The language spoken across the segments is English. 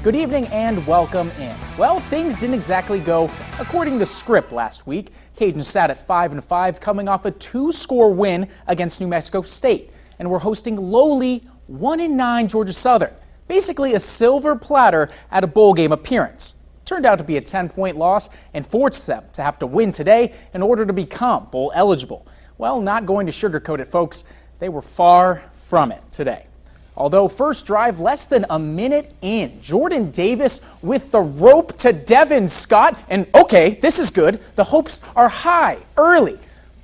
Good evening and welcome in. Well, things didn't exactly go according to script last week. Cajuns sat at 5-5 coming off a 2-score win against New Mexico State. And we're hosting lowly 1-9 Georgia Southern. Basically a silver platter at a bowl game appearance. Turned out to be a 10-point loss and forced them to have to win today in order to become bowl eligible. Well, not going to sugarcoat it, folks. They were far from it today. Although first drive less than a minute in, Jordan Davis with the rope to Devin Scott. And okay, this is good. The hopes are high early.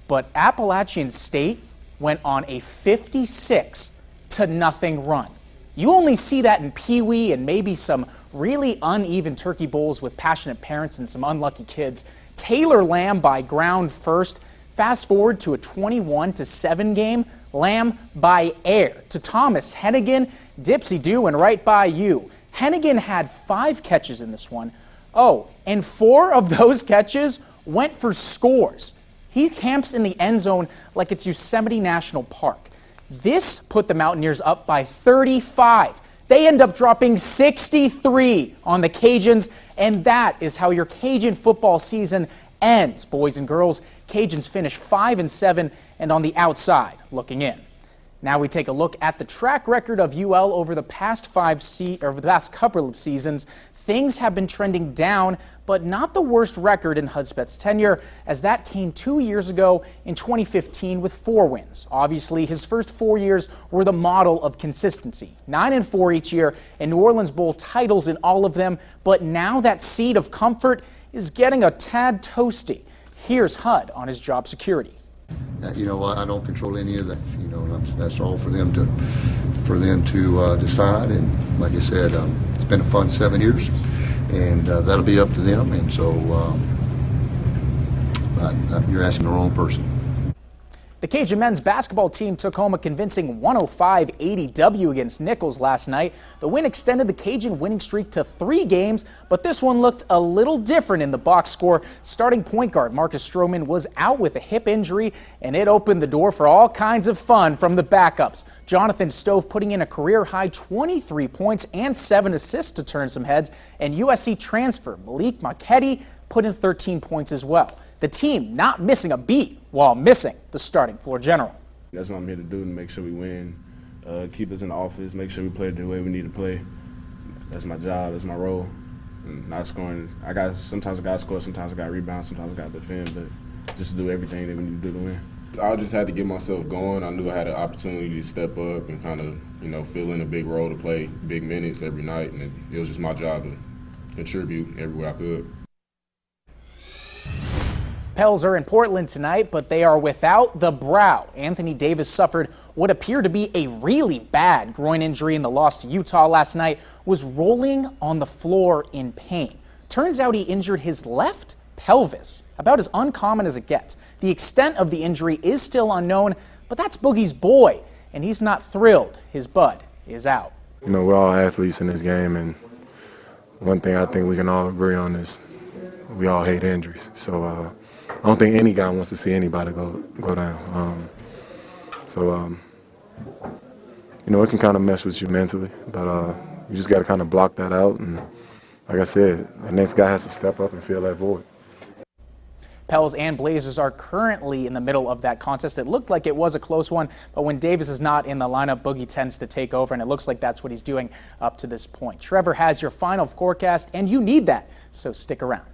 But Appalachian State went on a 56-0 run. You only see that in Pee Wee and maybe some really uneven turkey bowls with passionate parents and some unlucky kids. Taylor Lamb by ground first. Fast forward to a 21-7 game. Lamb by air to Thomas Hennigan. Dipsy-do and right by you. Hennigan had 5 catches in this one. Oh, and 4 of those catches went for scores. He camps in the end zone like it's Yosemite National Park. This put the Mountaineers up by 35. They end up dropping 63 on the Cajuns, and that is how your Cajun football season ends, boys and girls. Cajuns finish 5-7 and on the outside looking in. Now we take a look at the track record of UL over the past couple of seasons. Things have been trending down, but not the worst record in Hudspeth's tenure, as that came 2 years ago in 2015 with 4 wins. Obviously, his first 4 years were the model of consistency. 9-4 each year, and New Orleans Bowl titles in all of them, but now that seed of comfort is getting a tad toasty. Here's Hud on his job security. You know, I don't control any of that. You know, that's all for them to decide. And like I said, it's been a fun 7 years, and that'll be up to them. And so you're asking the wrong person. The Cajun men's basketball team took home a convincing 105-80 W against Nichols last night. The win extended the Cajun winning streak to 3 games, but this one looked a little different in the box score. Starting point guard Marcus Stroman was out with a hip injury, and it opened the door for all kinds of fun from the backups. Jonathan Stove putting in a career-high 23 points and 7 assists to turn some heads, and USC transfer Malik Marquetti put in 13 points as well. The team not missing a beat while missing the starting floor general. That's what I'm here to do, to make sure we win, keep us in the office, make sure we play the way we need to play. That's my job, that's my role. And not scoring, sometimes I got to score, sometimes I got to rebound, sometimes I got to defend, but just to do everything that we need to do to win. I just had to get myself going. I knew I had an opportunity to step up and kind of, fill in a big role to play big minutes every night, and it was just my job to contribute everywhere I could. Pels are in Portland tonight, but they are without the Brow. Anthony Davis suffered what appeared to be a really bad groin injury in the loss to Utah last night, was rolling on the floor in pain. Turns out he injured his left pelvis, about as uncommon as it gets. The extent of the injury is still unknown, but that's Boogie's boy, and he's not thrilled his bud is out. You know, we're all athletes in this game, and one thing I think we can all agree on is we all hate injuries. So I don't think any guy wants to see anybody go down. It can kind of mess with you mentally, but you just got to kind of block that out. And like I said, the next guy has to step up and fill that void. Pels and Blazers are currently in the middle of that contest. It looked like it was a close one, but when Davis is not in the lineup, Boogie tends to take over, and it looks like that's what he's doing up to this point. Trevor has your final forecast, and you need that, so stick around.